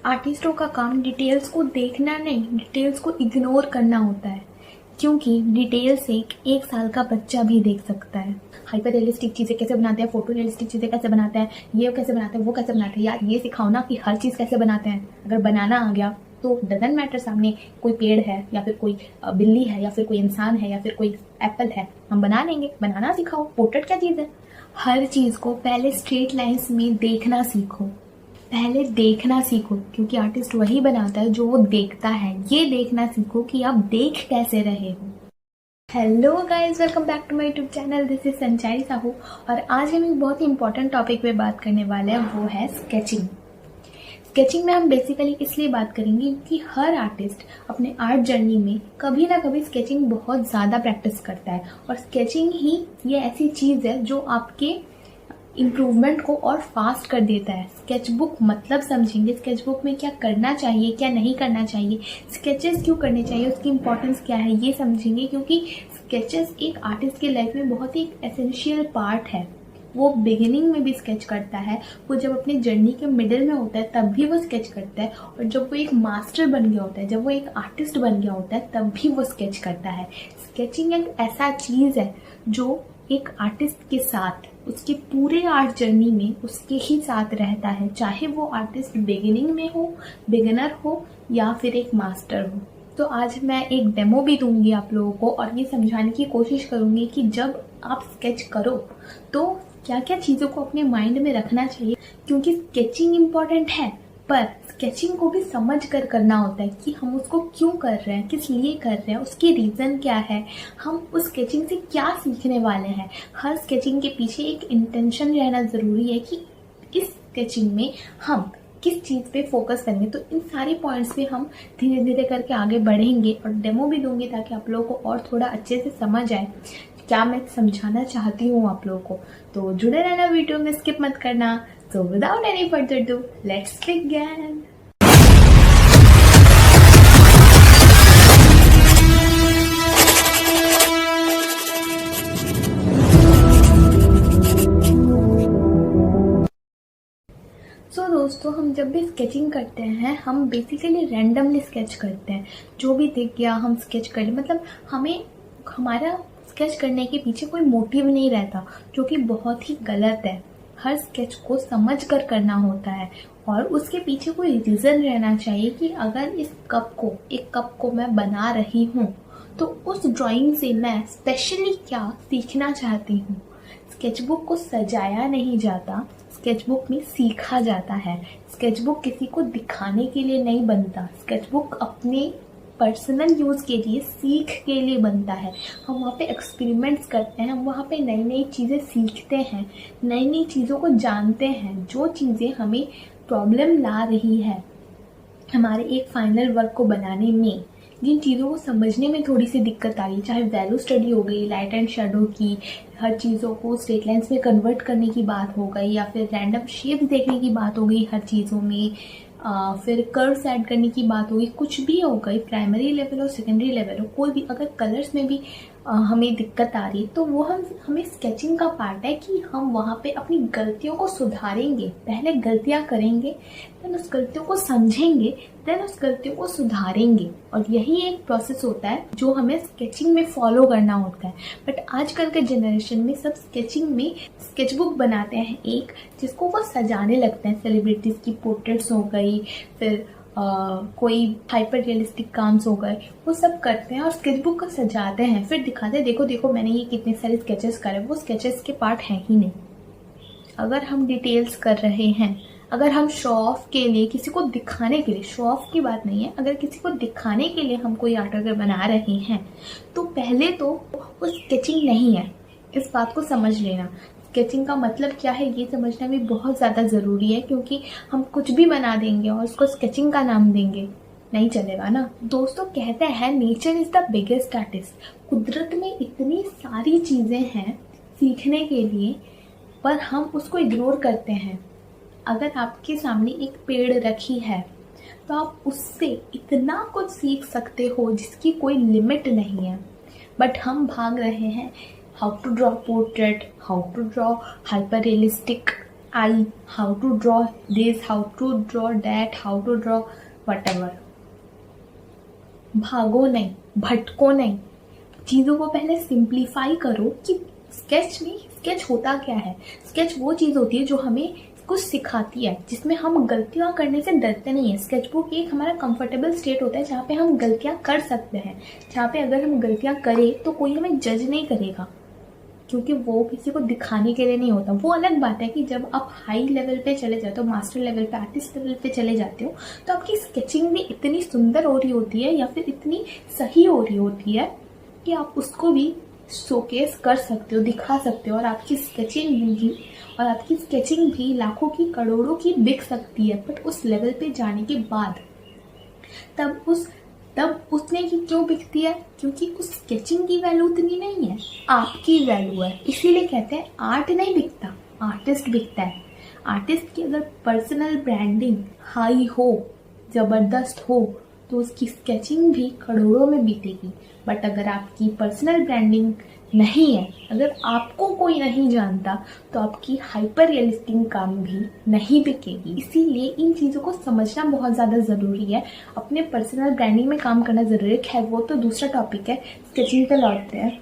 आर्टिस्टों का काम डिटेल्स को देखना नहीं, डिटेल्स को इग्नोर करना होता है, क्योंकि डिटेल्स एक साल का बच्चा भी देख सकता है। हाइपर रियलिस्टिक चीज़ें कैसे बनाते हैं, फोटो रियलिस्टिक चीज़ें कैसे बनाते हैं, ये कैसे बनाते हैं, वो कैसे बनाते हैं। यार ये सिखाओ ना कि हर चीज़ कैसे बनाते हैं। अगर बनाना आ गया तो डजंट मैटर सामने कोई पेड़ है या फिर कोई बिल्ली है या फिर कोई इंसान है या फिर कोई एप्पल है, हम बना लेंगे। बनाना सिखाओ, पोर्ट्रेट क्या चीज़ है। हर चीज़ को पहले स्ट्रेट लाइंस में देखना सीखो, पहले देखना सीखो, क्योंकि आर्टिस्ट वही बनाता है जो वो देखता है। ये देखना सीखो कि आप देख कैसे रहे हो। Hello guys, welcome back to my YouTube channel. This is Sanchari Sahu और आज हम एक बहुत ही इंपॉर्टेंट टॉपिक पे बात करने वाले हैं, वो है स्केचिंग। स्केचिंग में हम बेसिकली इसलिए बात करेंगे क्योंकि हर आर्टिस्ट अपने आर्ट जर्नी में कभी ना कभी स्केचिंग बहुत ज़्यादा प्रैक्टिस करता है, और स्केचिंग ही ये ऐसी चीज़ है जो आपके इम्प्रूवमेंट को और फास्ट कर देता है। स्केचबुक मतलब समझेंगे, स्केचबुक में क्या करना चाहिए, क्या नहीं करना चाहिए, स्केचेस क्यों करने चाहिए, उसकी इम्पोर्टेंस क्या है, ये समझेंगे। क्योंकि स्केचेस एक आर्टिस्ट के लाइफ में बहुत ही एसेंशियल पार्ट है। वो बिगिनिंग में भी स्केच करता है, वो जब अपनी जर्नी के मिडिल में होता है तब भी वो स्केच करता है, और जब वो एक मास्टर बन गया होता है, जब वो एक आर्टिस्ट बन गया होता है, तब भी वो स्केच करता है। स्केचिंग एक ऐसा चीज़ है जो एक आर्टिस्ट के साथ उसके पूरे आर्ट जर्नी में उसके ही साथ रहता है, चाहे वो आर्टिस्ट बिगिनिंग में हो, बिगिनर हो या फिर एक मास्टर हो। तो आज मैं एक डेमो भी दूंगी आप लोगों को और ये समझाने की कोशिश करूंगी कि जब आप स्केच करो तो क्या क्या चीज़ों को अपने माइंड में रखना चाहिए, क्योंकि स्केचिंग इम्पॉर्टेंट है, पर स्केचिंग को भी समझ कर करना होता है कि हम उसको क्यों कर रहे हैं, किस लिए कर रहे हैं, उसकी रीज़न क्या है, हम उस स्केचिंग से क्या सीखने वाले हैं। हर स्केचिंग के पीछे एक इंटेंशन रहना ज़रूरी है कि इस स्केचिंग में हम किस चीज़ पे फोकस करेंगे। तो इन सारे पॉइंट्स पे हम धीरे धीरे करके आगे बढ़ेंगे और डेमो भी दूंगी ताकि आप लोगों को और थोड़ा अच्छे से समझ आए क्या मैं समझाना चाहती हूँ आप लोगों को। तो जुड़े रहना, वीडियो में स्किप मत करना। So without any further ado, let's begin. दोस्तों, हम जब भी स्केचिंग करते हैं हम बेसिकली रैंडमली स्केच करते हैं। जो भी दिख गया हम स्केच कर ले, मतलब हमें हमारा स्केच करने के पीछे कोई मोटिव नहीं रहता, जो कि बहुत ही गलत है। हर स्केच को समझ कर करना होता है और उसके पीछे कोई रीज़न रहना चाहिए कि अगर इस एक कप को मैं बना रही हूँ तो उस ड्राइंग से मैं स्पेशली क्या सीखना चाहती हूँ। स्केचबुक को सजाया नहीं जाता, स्केचबुक में सीखा जाता है। स्केचबुक किसी को दिखाने के लिए नहीं बनता, स्केचबुक अपने पर्सनल यूज़ के लिए, सीख के लिए बनता है। हम वहाँ पे एक्सपेरिमेंट्स करते हैं, हम वहाँ पे नई नई चीज़ें सीखते हैं, नई नई चीज़ों को जानते हैं। जो चीज़ें हमें प्रॉब्लम ला रही है हमारे एक फाइनल वर्क को बनाने में, जिन चीज़ों को समझने में थोड़ी सी दिक्कत आ रही है, चाहे वैल्यू स्टडी हो गई, लाइट एंड शेडो की, हर चीज़ों को स्ट्रेट लाइन्स में कन्वर्ट करने की बात हो गई, या फिर रैंडम शेप्स देखने की बात हो गई हर चीज़ों में, फिर कर्व्स ऐड करने की बात होगी, कुछ भी हो गई, प्राइमरी लेवल हो सेकेंडरी लेवल हो, कोई भी अगर कलर्स में भी हमें दिक्कत आ रही है तो वो हमें स्केचिंग का पार्ट है कि हम वहाँ पे अपनी गलतियों को सुधारेंगे। पहले गलतियाँ करेंगे, देन उस गलतियों को समझेंगे, देन उस गलतियों को सुधारेंगे, और यही एक प्रोसेस होता है जो हमें स्केचिंग में फॉलो करना होता है। बट आजकल के जनरेशन में सब स्केचिंग में स्केचबुक बनाते हैं एक, जिसको वो सजाने लगते हैं। सेलिब्रिटीज़ की पोर्ट्रेट्स हो गई, फिर कोई हाइपर रियलिस्टिक काम्स हो गए, वो सब करते हैं और स्केचबुक को सजाते हैं, फिर दिखाते हैं देखो देखो मैंने ये कितने सारे स्केचेस करे। वो स्केचेस के पार्ट हैं ही नहीं। अगर हम डिटेल्स कर रहे हैं, अगर हम शो ऑफ के लिए, किसी को दिखाने के लिए, शो ऑफ की बात नहीं है, अगर किसी को दिखाने के लिए हम कोई आर्ट अगर बना रहे हैं तो पहले तो वो स्केचिंग नहीं है। इस बात को समझ लेना। स्केचिंग का मतलब क्या है ये समझना भी बहुत ज़्यादा ज़रूरी है, क्योंकि हम कुछ भी बना देंगे और उसको स्केचिंग का नाम देंगे, नहीं चलेगा ना। दोस्तों, कहते हैं nature is the biggest artist. कुदरत में इतनी सारी चीज़ें हैं सीखने के लिए, पर हम उसको इग्नोर करते हैं। अगर आपके सामने एक पेड़ रखी है तो आप उससे इतना कुछ सीख सकते हो जिसकी कोई लिमिट नहीं है, बट हम भाग रहे हैं how to draw portrait, how to draw hyper realistic eye, how to draw this, how to draw that, how to draw whatever. भागो नहीं, भटको नहीं, चीज़ों को पहले सिंप्लीफाई करो कि स्केच होता क्या है। स्केच वो चीज़ होती है जो हमें कुछ सिखाती है, जिसमें हम गलतियाँ करने से डरते नहीं है। स्केच बुक एक हमारा कंफर्टेबल स्टेट होता है जहाँ पे हम गलतियाँ कर सकते हैं, जहाँ पे अगर हम गलतियाँ करें तो कोई हमें जज नहीं करेगा, क्योंकि वो किसी को दिखाने के लिए नहीं होता। वो अलग बात है कि जब आप हाई लेवल पे चले जाते हो, मास्टर लेवल पे, आर्टिस्ट लेवल पे चले जाते हो, तो आपकी स्केचिंग भी इतनी सुंदर हो रही होती है या फिर इतनी सही हो रही होती है कि आप उसको भी शोकेस कर सकते हो, दिखा सकते हो, और आपकी स्केचिंग भी लाखों की, करोड़ों की बिक सकती है। बट उस लेवल पे जाने के बाद तब उसने की क्यों बिकती है? क्योंकि उस स्केचिंग की वैल्यू उतनी नहीं है, आपकी वैल्यू है। इसीलिए कहते हैं आर्ट नहीं बिकता, आर्टिस्ट बिकता है। आर्टिस्ट की अगर पर्सनल ब्रांडिंग हाई हो, जबरदस्त हो, तो उसकी स्केचिंग भी करोड़ों में बिकेगी। बट अगर आपकी पर्सनल ब्रांडिंग नहीं है, अगर आपको कोई नहीं जानता, तो आपकी हाइपर रियलिस्टिक काम भी नहीं बिकेगी। इसीलिए इन चीज़ों को समझना बहुत ज़्यादा ज़रूरी है, अपने पर्सनल ब्रांडिंग में काम करना ज़रूरी है। खैर वो तो दूसरा टॉपिक है, स्केचिंग पे लौटते हैं।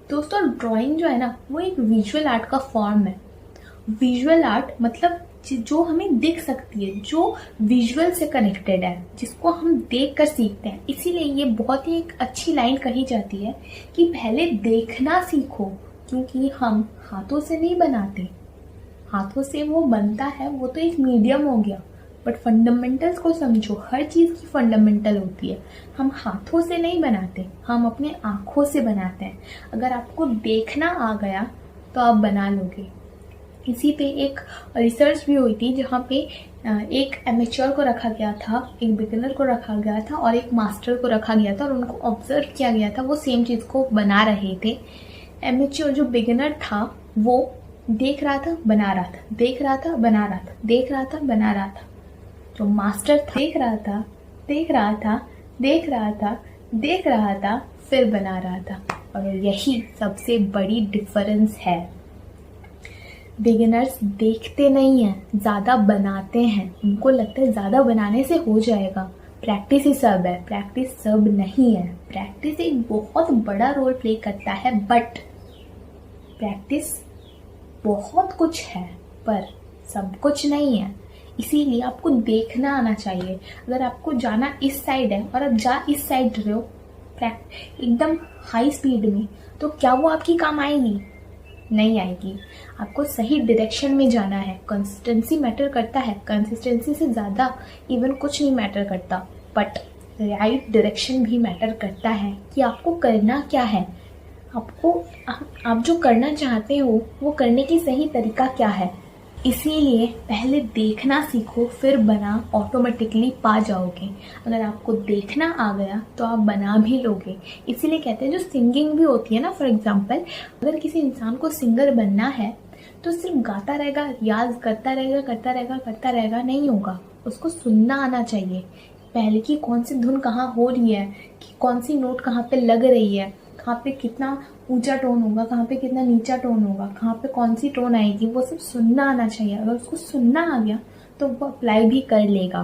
दोस्तों, ड्राइंग जो है ना, वो एक विजुअल आर्ट का फॉर्म है। विजुअल आर्ट मतलब जो हमें दिख सकती है, जो विजुअल से कनेक्टेड है, जिसको हम देख कर सीखते हैं। इसीलिए ये बहुत ही एक अच्छी लाइन कही जाती है कि पहले देखना सीखो, क्योंकि हम हाथों से नहीं बनाते। हाथों से वो बनता है, वो तो एक मीडियम हो गया, बट फंडामेंटल्स को समझो। हर चीज़ की फंडामेंटल होती है। हम हाथों से नहीं बनाते, हम अपने आँखों से बनाते हैं। अगर आपको देखना आ गया तो आप बना लोगे। इसी पे एक रिसर्च भी हुई थी, जहाँ पे एक एमेच्योर को रखा गया था, एक बिगिनर को रखा गया था और एक मास्टर को रखा गया था, और उनको ऑब्जर्व किया गया था, वो सेम चीज़ को बना रहे थे। एमेच्योर जो बिगिनर था वो देख रहा था, बना रहा था, देख रहा था, बना रहा था, देख रहा था, बना रहा था। जो मास्टर था, देख रहा था, देख रहा था, देख रहा था, देख रहा था, फिर बना रहा था। और यही सबसे बड़ी डिफरेंस है। बिगिनर्स देखते नहीं हैं, ज़्यादा बनाते हैं। उनको लगता है ज़्यादा बनाने से हो जाएगा, प्रैक्टिस ही सब है। प्रैक्टिस सब नहीं है। प्रैक्टिस एक बहुत बड़ा रोल प्ले करता है, बट प्रैक्टिस बहुत कुछ है पर सब कुछ नहीं है। इसीलिए आपको देखना आना चाहिए। अगर आपको जाना इस साइड है और आप जा इस साइड रहे हो एकदम हाई स्पीड में, तो क्या वो आपकी काम आएगी? नहीं आएगी। आपको सही डायरेक्शन में जाना है। कंसिस्टेंसी मैटर करता है, कंसिस्टेंसी से ज़्यादा इवन कुछ नहीं मैटर करता, बट राइट डायरेक्शन भी मैटर करता है कि आपको करना क्या है। आप जो करना चाहते हो वो करने की सही तरीका क्या है। इसीलिए पहले देखना सीखो, फिर बना ऑटोमेटिकली पा जाओगे। अगर आपको देखना आ गया तो आप बना भी लोगे। इसीलिए कहते हैं जो सिंगिंग भी होती है ना, फॉर एग्जांपल अगर किसी इंसान को सिंगर बनना है तो सिर्फ गाता रहेगा, रियाज करता रहेगा नहीं होगा। उसको सुनना आना चाहिए पहले कि कौन सी धुन कहाँ हो रही है, कि कौन सी नोट कहाँ पे लग रही है, कहाँ पे कितना ऊंचा टोन होगा, कहाँ पे कितना नीचा टोन होगा, कहाँ पे कौन सी टोन आएगी, वो सब सुनना आना चाहिए। अगर उसको सुनना आ गया तो वो अप्लाई भी कर लेगा।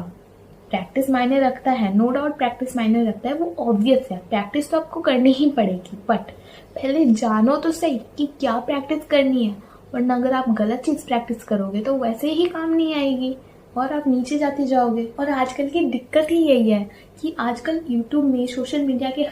प्रैक्टिस मायने रखता है, नो डाउट प्रैक्टिस मायने रखता है, वो ऑब्वियस है। प्रैक्टिस तो आपको करनी ही पड़ेगी, बट पहले जानो तो सही कि क्या प्रैक्टिस करनी है, वरना अगर आप गलत चीज़ प्रैक्टिस करोगे तो वैसे ही काम नहीं आएगी और आप नीचे जाते जाओगे। और आजकल की दिक्कत ही यही है कि आजकल यूट्यूब में, सोशल मीडिया के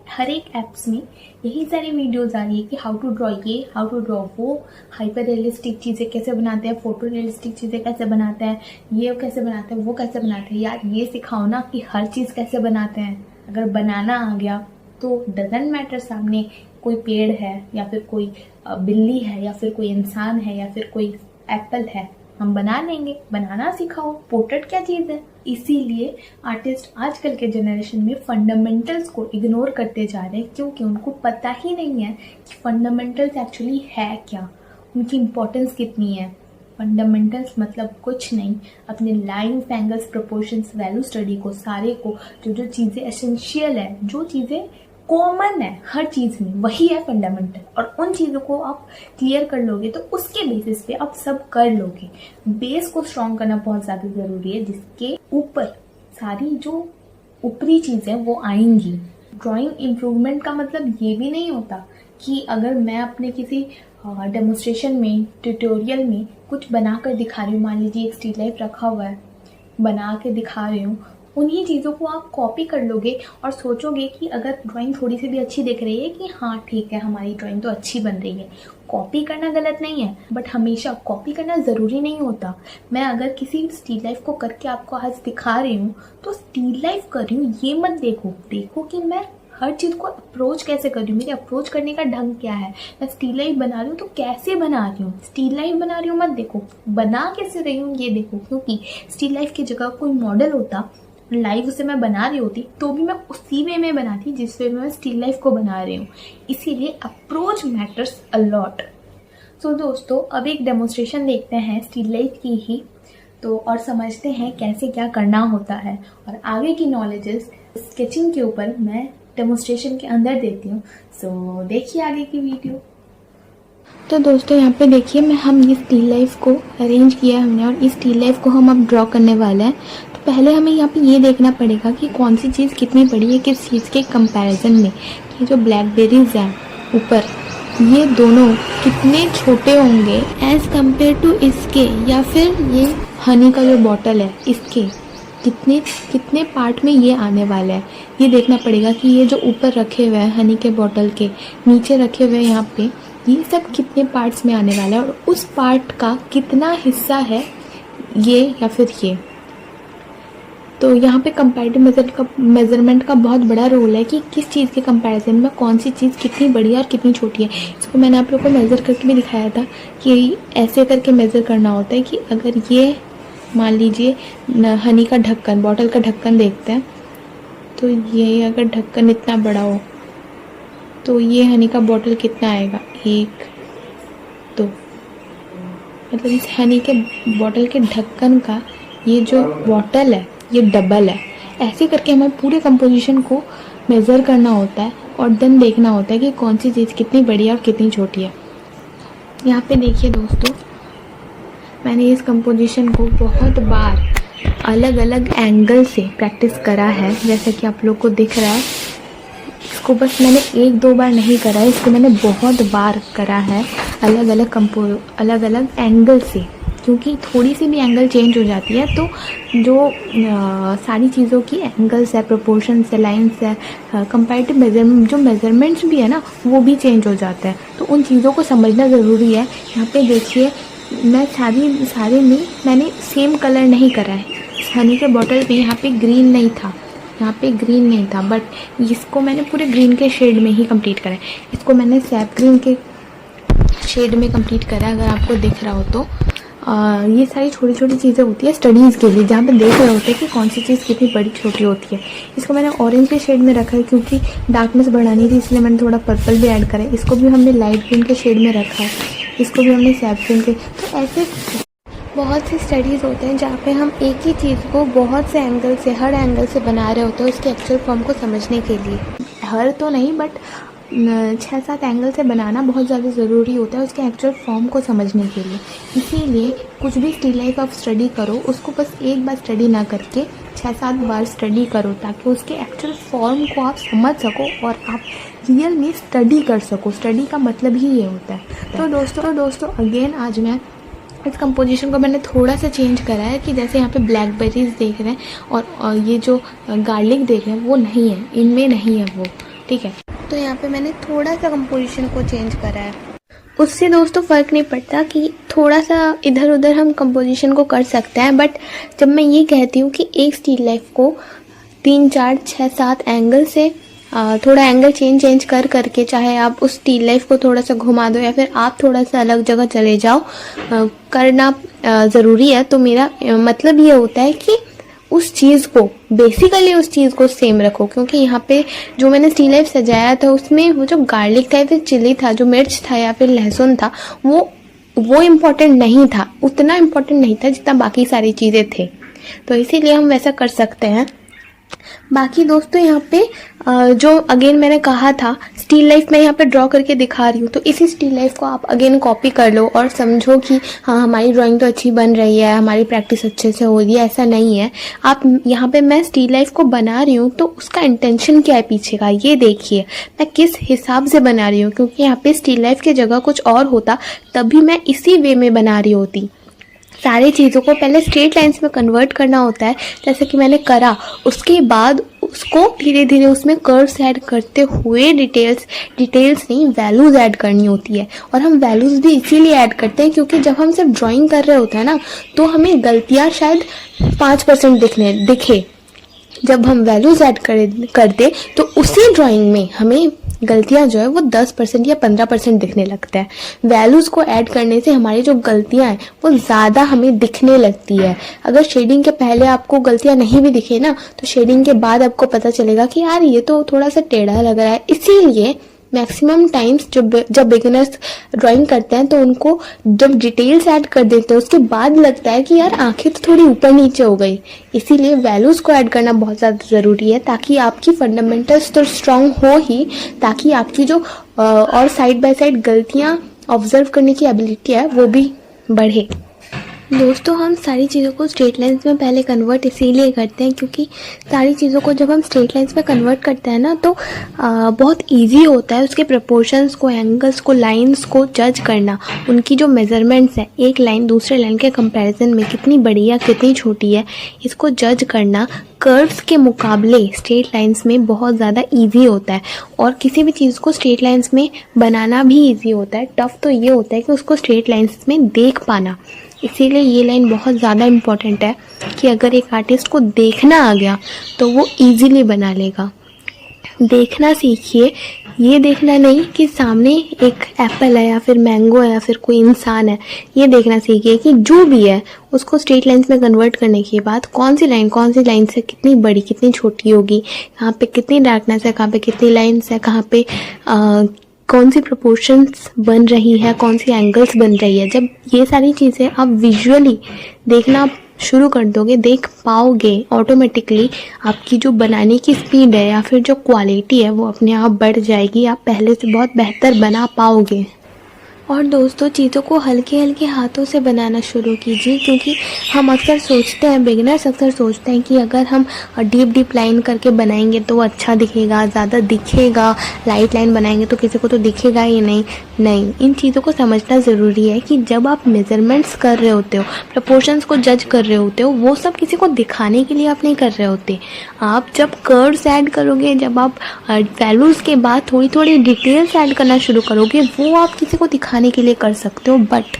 हर एक ऐप्स में यही सारी वीडियोस आ रही है कि हाउ टू ड्रॉ ये, हाउ टू ड्रॉ वो, हाइपर रियलिस्टिक चीज़ें कैसे बनाते हैं, फोटो रियलिस्टिक चीज़ें कैसे बनाते हैं, ये कैसे बनाते हैं, वो कैसे बनाते हैं। यार ये सिखाओ ना कि हर चीज़ कैसे बनाते हैं। अगर बनाना आ गया तो डजंट मैटर सामने कोई पेड़ है या फिर कोई बिल्ली है या फिर कोई इंसान है या फिर कोई एप्पल है, हम बना लेंगे। बनाना सिखाओ, पोर्ट्रेट क्या चीज़ है। इसीलिए आर्टिस्ट आजकल के जनरेशन में फंडामेंटल्स को इग्नोर करते जा रहे हैं, क्योंकि उनको पता ही नहीं है कि फंडामेंटल्स एक्चुअली है क्या, उनकी इम्पोर्टेंस कितनी है। फंडामेंटल्स मतलब कुछ नहीं, अपने lines, angles, proportions, value study को, सारे को, जो चीज़ें एसेंशियल है, जो चीज़ें कॉमन है हर चीज में, वही है फंडामेंटल। और उन चीजों को आप क्लियर कर लोगे तो उसके बेसिस पे आप सब कर लोगे। बेस को स्ट्रॉन्ग करना बहुत ज्यादा जरूरी है, जिसके ऊपर सारी जो ऊपरी चीजें वो आएंगी। ड्राइंग इम्प्रूवमेंट का मतलब ये भी नहीं होता कि अगर मैं अपने किसी डेमोन्स्ट्रेशन में, ट्यूटोरियल में कुछ बनाकर दिखा रही हूँ, मान लीजिए एक स्टिल लाइफ रखा हुआ है, बना के दिखा रही हूँ, उन्हीं चीज़ों को आप कॉपी कर लोगे और सोचोगे कि अगर ड्राइंग थोड़ी सी भी अच्छी दिख रही है कि हाँ ठीक है, हमारी ड्राइंग तो अच्छी बन रही है। कॉपी करना गलत नहीं है, बट हमेशा कॉपी करना ज़रूरी नहीं होता। मैं अगर किसी स्टिल लाइफ को करके आपको आज दिखा रही हूँ तो स्टिल लाइफ कर रही हूँ, ये मत देखो कि मैं हर चीज़ को अप्रोच कैसे कर रही हूँ, मेरे अप्रोच करने का ढंग क्या है। मैं स्टिल लाइफ बना रही हूँ तो कैसे बना रही हूँ, स्टिल लाइफ बना रही हूँ मत देखो, बना कैसे रही हूँ ये देखो। क्योंकि स्टिल लाइफ की जगह कोई मॉडल होता, लाइव उसे मैं बना रही होती तो भी मैं उसी वे में बनाती जिस वे में मैं स्टिल लाइफ को बना रही हूँ। इसीलिए अप्रोच मैटर्स अ लॉट। तो दोस्तों अब एक डेमोन्स्ट्रेशन देखते हैं स्टिल लाइफ की ही, तो और समझते हैं कैसे क्या करना होता है। और आगे की नॉलेजेस स्केचिंग के ऊपर मैं डेमोन्स्ट्रेशन के अंदर देती हूँ। सो देखिए आगे की वीडियो। तो दोस्तों यहाँ पे देखिए हम ये स्टिल लाइफ को अरेंज किया है हमने, और इस स्टिल लाइफ को हम अब ड्रॉ करने वाले हैं। तो पहले हमें यहाँ पे ये देखना पड़ेगा कि कौन सी चीज़ कितनी बड़ी है किस चीज़ के कंपैरिजन में। कि जो ब्लैकबेरीज हैं ऊपर, ये दोनों कितने छोटे होंगे एज कम्पेयर टू इसके, या फिर ये हनी का जो बॉटल है इसके कितने पार्ट में ये आने वाला है। ये देखना पड़ेगा कि ये जो ऊपर रखे हुए हैं हनी के बॉटल के नीचे रखे हुए हैं यहाँ पे, ये सब कितने पार्ट्स में आने वाला है और उस पार्ट का कितना हिस्सा है ये या फिर ये। तो यहाँ पे कंपैरेटिव मेजरमेंट का बहुत बड़ा रोल है कि किस चीज़ के कंपैरिजन में कौन सी चीज़ कितनी बड़ी है और कितनी छोटी है। इसको मैंने आप लोगों को मेज़र करके भी दिखाया था कि ऐसे करके मेज़र करना होता है कि अगर ये मान लीजिए हनी का ढक्कन, बॉटल का ढक्कन देखते हैं, तो ये अगर ढक्कन इतना बड़ा हो तो ये हनी का बॉटल कितना आएगा, 1 2, मतलब इस हनी के बॉटल के ढक्कन का ये जो बॉटल है ये डबल है। ऐसे करके हमें पूरे कंपोजिशन को मेज़र करना होता है और देन देखना होता है कि कौन सी चीज़ कितनी बड़ी है और कितनी छोटी है। यहाँ पे देखिए दोस्तों, मैंने इस कंपोजिशन को बहुत बार अलग अलग एंगल से प्रैक्टिस करा है, जैसे कि आप लोग को दिख रहा है। इसको बस मैंने 1-2 बार नहीं करा है, इसको मैंने बहुत बार करा है अलग अलग एंगल से, क्योंकि थोड़ी सी भी एंगल चेंज हो जाती है तो जो सारी चीज़ों की एंगल्स है, प्रोपोर्शंस है, लाइन्स है, कंपैरेटिव मेजरमेंट्स भी है ना, वो भी चेंज हो जाता है। तो उन चीज़ों को समझना ज़रूरी है। यहाँ पे देखिए मैं सारे में मैंने सेम कलर नहीं करा है। हनी के बॉटल पे यहाँ पे ग्रीन नहीं था, बट इसको मैंने पूरे ग्रीन के शेड में ही कंप्लीट करा है। इसको मैंने सैप ग्रीन के शेड में कंप्लीट करा है, अगर आपको दिख रहा हो तो। ये सारी छोटी छोटी चीज़ें होती है स्टडीज़ के लिए, जहाँ पे देख रहे होते हैं कि कौन सी चीज़ कितनी बड़ी छोटी होती है। इसको मैंने ऑरेंज के शेड में रखा है क्योंकि डार्कनेस बढ़ानी थी, इसलिए मैंने थोड़ा पर्पल भी ऐड करा है। इसको भी हमने लाइट ग्रीन के शेड में रखा है, इसको भी हमने सैप ग्रीन के। तो ऐसे बहुत सी स्टडीज़ होते हैं जहाँ पे हम एक ही चीज़ को बहुत से एंगल से, हर एंगल से बना रहे होते हैं उसके एक्चुअल फॉर्म को समझने के लिए। हर तो नहीं, बट 6-7 एंगल से बनाना बहुत ज़्यादा ज़रूरी होता है उसके एक्चुअल फॉर्म को समझने के लिए। इसीलिए कुछ भी स्टिल लाइफ आप स्टडी करो, उसको बस एक बार स्टडी ना करके 6-7 बार स्टडी करो, ताकि उसके एक्चुअल फॉर्म को आप समझ सको और आप रियल में स्टडी कर सको। स्टडी का मतलब ही ये होता है। तो दोस्तों अगेन आज मैं इस कंपोजिशन को मैंने थोड़ा सा चेंज करा है कि जैसे यहाँ पे ब्लैकबेरीज देख रहे हैं और ये जो गार्लिक देख रहे हैं वो नहीं है, इनमें नहीं है वो, ठीक है। तो यहाँ पे मैंने थोड़ा सा कंपोजिशन को चेंज करा है। उससे दोस्तों फ़र्क नहीं पड़ता कि थोड़ा सा इधर उधर हम कंपोजिशन को कर सकते हैं, बट जब मैं ये कहती हूँ कि एक स्टिल लाइफ को 3, 4, 6, 7 एंगल से थोड़ा एंगल चेंज कर करके, चाहे आप उस स्टिल लाइफ को थोड़ा सा घुमा दो या फिर आप थोड़ा सा अलग जगह चले जाओ, करना ज़रूरी है। तो मेरा मतलब ये होता है कि उस चीज़ को बेसिकली उस चीज़ को सेम रखो, क्योंकि यहाँ पे जो मैंने स्टिल लाइफ सजाया था उसमें वो जो गार्लिक था या फिर चिली था, जो मिर्च था या फिर लहसुन था, वो इम्पोर्टेंट नहीं था, उतना इम्पोर्टेंट नहीं था जितना बाकी सारी चीज़ें थे। तो इसीलिए हम वैसा कर सकते हैं। बाकी दोस्तों यहाँ पे जो अगेन मैंने कहा था स्टिल लाइफ मैं यहाँ पे ड्रॉ करके दिखा रही हूँ, तो इसी स्टिल लाइफ को आप अगेन कॉपी कर लो और समझो कि हाँ हमारी ड्राइंग तो अच्छी बन रही है, हमारी प्रैक्टिस अच्छे से हो रही है। ऐसा नहीं है, आप यहाँ पे मैं स्टिल लाइफ को बना रही हूँ तो उसका इंटेंशन क्या है पीछे का, ये देखिए मैं किस हिसाब से बना रही हूँ, क्योंकि यहाँ पे स्टिल लाइफ की जगह कुछ और होता तभी मैं इसी वे में बना रही होती। सारी चीज़ों को पहले स्ट्रेट लाइंस में कन्वर्ट करना होता है, जैसे कि मैंने करा, उसके बाद उसको धीरे धीरे उसमें कर्व्स ऐड करते हुए डिटेल्स नहीं वैल्यूज़ ऐड करनी होती है। और हम वैल्यूज़ भी इसीलिए ऐड करते हैं क्योंकि जब हम सिर्फ ड्राइंग कर रहे होते हैं ना तो हमें गलतियाँ शायद 5% दिखे, जब हम वैल्यूज़ ऐड कर दे तो उसी ड्राइंग में हमें गलतियां जो है वो 10% या 15% दिखने लगता है। वैल्यूज़ को ऐड करने से हमारी जो गलतियां हैं वो ज़्यादा हमें दिखने लगती है। अगर शेडिंग के पहले आपको गलतियां नहीं भी दिखे ना तो शेडिंग के बाद आपको पता चलेगा कि यार ये तो थोड़ा सा टेढ़ा लग रहा है। इसीलिए मैक्सिमम टाइम्स जब बिगिनर्स ड्राइंग करते हैं तो उनको जब डिटेल्स ऐड कर देते हैं उसके बाद लगता है कि यार आंखें तो थोड़ी ऊपर नीचे हो गई। इसीलिए वैल्यूज़ को ऐड करना बहुत ज़्यादा ज़रूरी है ताकि आपकी फंडामेंटल्स तो स्ट्रांग हो ही, ताकि आपकी जो और साइड बाय साइड गलतियाँ ऑब्जर्व करने की एबिलिटी है वो भी बढ़े। दोस्तों हम सारी चीज़ों को स्ट्रेट लाइंस में पहले कन्वर्ट इसीलिए करते हैं क्योंकि सारी चीज़ों को जब हम स्ट्रेट लाइंस में कन्वर्ट करते हैं ना तो बहुत इजी होता है उसके प्रोपोर्शंस को, एंगल्स को, लाइंस को जज करना। उनकी जो मेजरमेंट्स है एक लाइन दूसरे लाइन के कंपैरिजन में कितनी बड़ी या कितनी छोटी है, इसको जज करना कर्व्स के मुकाबले स्ट्रेट लाइंस में बहुत ज़्यादा इजी होता है। और किसी भी चीज़ को स्ट्रेट लाइंस में बनाना भी इजी होता है। टफ तो ये होता है कि उसको स्ट्रेट लाइंस में देख पाना। इसीलिए ये लाइन बहुत ज़्यादा इम्पॉर्टेंट है कि अगर एक आर्टिस्ट को देखना आ गया तो वो इजीली बना लेगा। देखना सीखिए, ये देखना नहीं कि सामने एक एप्पल है या फिर मैंगो है या फिर कोई इंसान है। ये देखना सीखिए कि जो भी है उसको स्ट्रेट लाइंस में कन्वर्ट करने के बाद कौन सी लाइन से कितनी बड़ी कितनी छोटी होगी, कहाँ पे कितनी डार्कनेस है, कहाँ पे कितनी लाइन्स है, कहाँ पे कौन सी प्रोपोर्शंस बन रही है, कौन सी एंगल्स बन रही है। जब ये सारी चीज़ें आप विजुअली देखना शुरू कर दोगे, देख पाओगे, ऑटोमेटिकली आपकी जो बनाने की स्पीड है या फिर जो क्वालिटी है वो अपने आप बढ़ जाएगी। आप पहले से बहुत बेहतर बना पाओगे। और दोस्तों चीज़ों को हल्के हल्के हाथों से बनाना शुरू कीजिए क्योंकि हम अक्सर सोचते हैं, बिगिनर्स अक्सर सोचते हैं कि अगर हम डीप लाइन करके बनाएंगे तो अच्छा दिखेगा, ज़्यादा दिखेगा, लाइट लाइन बनाएंगे तो किसी को तो दिखेगा ही नहीं। इन चीज़ों को समझना ज़रूरी है कि जब आप मेज़रमेंट्स कर रहे होते हो, प्रपोर्शंस को जज कर रहे होते हो, वो सब किसी को दिखाने के लिए आप नहीं कर रहे होते। आप जब कर्व्स ऐड करोगे, जब आप वैल्यूज़ के बाद थोड़ी थोड़ी डिटेल्स ऐड करना शुरू करोगे, वो आप किसी को दिखाने के लिए कर सकते हो। बट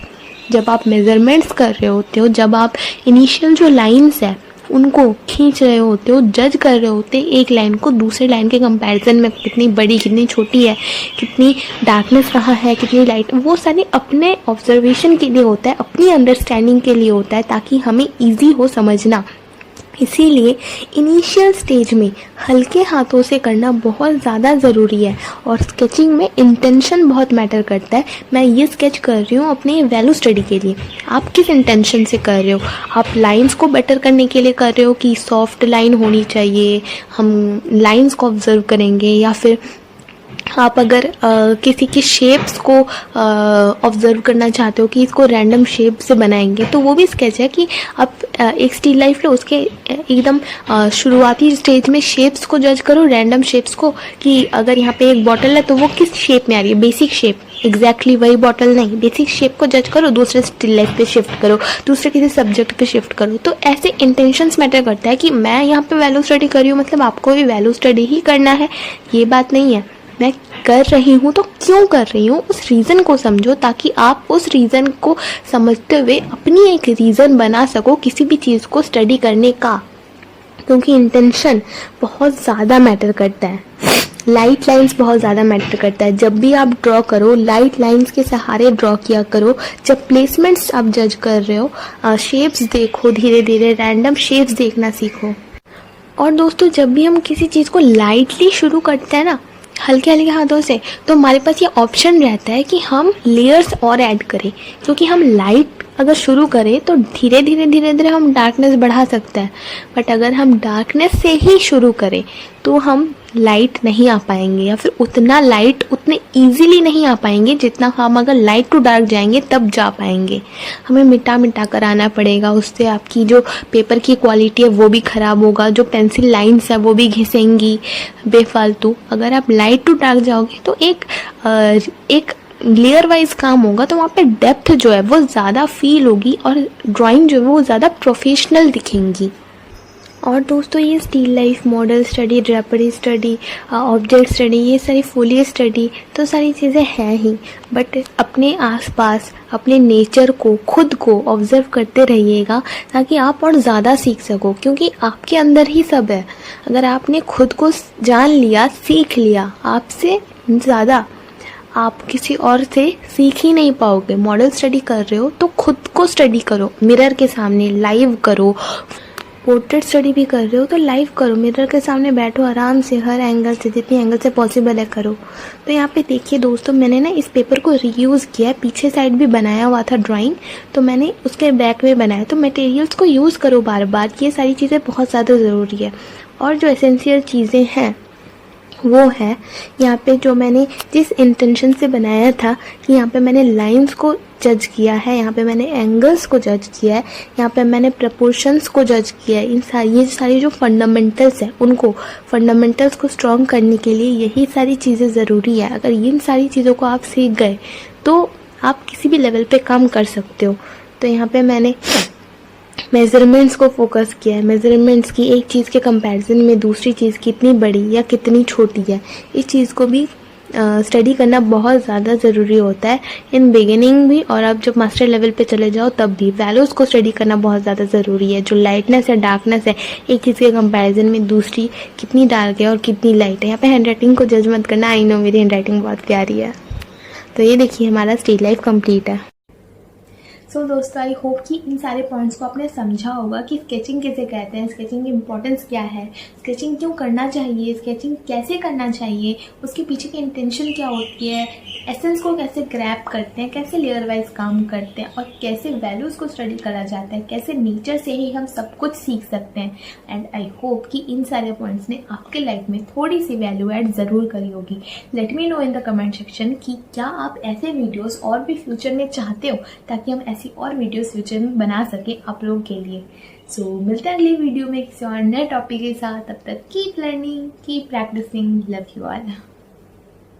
जब आप मेजरमेंट्स कर रहे होते हो, जब आप इनिशियल जो लाइंस है उनको खींच रहे होते हो, जज कर रहे होते हैं एक लाइन को दूसरे लाइन के कंपैरिजन में, कितनी बड़ी कितनी छोटी है, कितनी डार्कनेस कहाँ है, कितनी लाइट, वो सारे अपने ऑब्जर्वेशन के लिए होता है, अपनी अंडरस्टैंडिंग के लिए होता है ताकि हमें ईजी हो समझना। इसीलिए इनिशियल स्टेज में हल्के हाथों से करना बहुत ज़्यादा ज़रूरी है। और स्केचिंग में इंटेंशन बहुत मैटर करता है। मैं ये स्केच कर रही हूँ अपने वैल्यू स्टडी के लिए, आप किस इंटेंशन से कर रहे हो? आप लाइंस को बेटर करने के लिए कर रहे हो कि सॉफ्ट लाइन होनी चाहिए, हम लाइंस को ऑब्जर्व करेंगे, या फिर आप अगर किसी की शेप्स को ऑब्जर्व करना चाहते हो कि इसको रैंडम शेप से बनाएंगे, तो वो भी स्केच है कि आप एक स्टिल लाइफ लो, उसके एकदम शुरुआती स्टेज में शेप्स को जज करो, रैंडम शेप्स को, कि अगर यहाँ पे एक बॉटल है तो वो किस शेप में आ रही है, बेसिक शेप, एग्जैक्टली वही बॉटल नहीं, बेसिक शेप को जज करो, दूसरे स्टिल लाइफ पे शिफ्ट करो, दूसरे किसी सब्जेक्ट पे शिफ्ट करो। तो ऐसे इंटेंशंस मैटर करता है कि मैं यहाँ पे वैल्यू स्टडी कर रही हूँ मतलब आपको भी वैल्यू स्टडी ही करना है, ये बात नहीं है। मैं कर रही हूँ तो क्यों कर रही हूँ, उस रीज़न को समझो ताकि आप उस रीज़न को समझते हुए अपनी एक रीज़न बना सको किसी भी चीज़ को स्टडी करने का, क्योंकि इंटेंशन बहुत ज़्यादा मैटर करता है। लाइट लाइंस बहुत ज़्यादा मैटर करता है। जब भी आप ड्रॉ करो लाइट लाइंस के सहारे ड्रॉ किया करो। जब प्लेसमेंट्स आप जज कर रहे हो, शेप्स देखो, धीरे धीरे रैंडम शेप्स देखना सीखो। और दोस्तों जब भी हम किसी चीज़ को लाइटली शुरू करते हैं ना, हल्के हल्के हाथों से, तो हमारे पास ये ऑप्शन रहता है कि हम लेयर्स और ऐड करें, क्योंकि हम लाइट अगर शुरू करें तो धीरे धीरे हम डार्कनेस बढ़ा सकते हैं, बट अगर हम डार्कनेस से ही शुरू करें तो हम लाइट नहीं आ पाएंगे, या फिर उतना लाइट उतने इजीली नहीं आ पाएंगे जितना हम अगर लाइट टू डार्क जाएंगे तब जा पाएंगे। हमें मिटा कर आना पड़ेगा, उससे आपकी जो पेपर की क्वालिटी है वो भी ख़राब होगा, जो पेंसिल लाइंस है वो भी घिसेंगी बेफालतू। अगर आप लाइट टू डार्क जाओगे तो एक लेयर वाइज काम होगा, तो वहाँ पे डेप्थ जो है वो ज़्यादा फील होगी और ड्राइंग जो है वो ज़्यादा प्रोफेशनल दिखेंगी। और दोस्तों ये still life, model study, drapery study, object study, ये सारी फोलियर स्टडी तो सारी चीज़ें हैं ही, बट अपने आसपास अपने नेचर को, खुद को ऑब्जर्व करते रहिएगा ताकि आप और ज़्यादा सीख सको, क्योंकि आपके अंदर ही सब है। अगर आपने खुद को जान लिया, सीख लिया, आपसे ज़्यादा आप किसी और से सीख ही नहीं पाओगे। मॉडल स्टडी कर रहे हो तो खुद को स्टडी करो, मिरर के सामने लाइव करो। पोर्ट्रेट स्टडी भी कर रहे हो तो लाइव करो, मिरर के सामने बैठो, आराम से हर एंगल से, जितनी एंगल से पॉसिबल है करो। तो यहाँ पे देखिए दोस्तों, मैंने ना इस पेपर को रीयूज़ किया है, पीछे साइड भी बनाया हुआ था ड्राइंग, तो मैंने उसके बैक में बनाया। तो मटेरियल्स को यूज़ करो बार बार, ये सारी चीज़ें बहुत ज़्यादा ज़रूरी है। और जो एसेंशियल चीज़ें हैं वो है यहाँ पे, जो मैंने जिस इंटेंशन से बनाया था कि यहाँ पे मैंने लाइंस को जज किया है, यहाँ पे मैंने एंगल्स को जज किया है, यहाँ पे मैंने प्रपोर्शंस को जज किया है। ये सारी जो फंडामेंटल्स है, उनको फंडामेंटल्स को स्ट्रॉन्ग करने के लिए यही सारी चीज़ें ज़रूरी है। अगर इन सारी चीज़ों को आप सीख गए तो आप किसी भी लेवल पे काम कर सकते हो। तो यहाँ पे मैंने मेज़रमेंट्स को फोकस किया है, मेज़रमेंट्स की एक चीज़ के कंपैरिजन में दूसरी चीज़ कितनी बड़ी या कितनी छोटी है, इस चीज़ को भी स्टडी करना बहुत ज़्यादा ज़रूरी होता है इन बिगिनिंग भी, और अब जब मास्टर लेवल पे चले जाओ तब भी वैल्यूज़ को स्टडी करना बहुत ज़्यादा ज़रूरी है। जो लाइटनेस है, डार्कनेस है, एक चीज़ के कंपैरिजन में दूसरी कितनी डार्क है और कितनी लाइट है। यहाँ पे हैंड राइटिंग को जज मत करना, आई नो मेरी हैंड राइटिंग बहुत प्यारी है। तो ये देखिए हमारा स्टील लाइफ कंप्लीट है। सो दोस्तों, आई होप कि इन सारे पॉइंट्स को आपने समझा होगा कि स्केचिंग किसे कहते हैं, स्केचिंग की इंपॉर्टेंस क्या है, स्केचिंग क्यों करना चाहिए, स्केचिंग कैसे करना चाहिए, उसके पीछे की इंटेंशन क्या होती है, एसेंस को कैसे ग्रैब करते हैं, कैसे लेयर वाइज काम करते हैं, और कैसे वैल्यूज़ को स्टडी करा जाता है, कैसे नेचर से ही हम सब कुछ सीख सकते हैं। एंड आई होप कि इन सारे पॉइंट्स ने आपके लाइफ में थोड़ी सी वैल्यू ऐड ज़रूर करी होगी। Let me know in the comment section कि क्या आप ऐसे वीडियोज़ और भी फ्यूचर में चाहते हो, ताकि हम ऐसी और वीडियोस फ्यूचर में बना सके आप लोगों के लिए। सो मिलते हैं अगली वीडियो में किसी और नए टॉपिक के साथ। तब तक keep learning, keep practicing, love you all.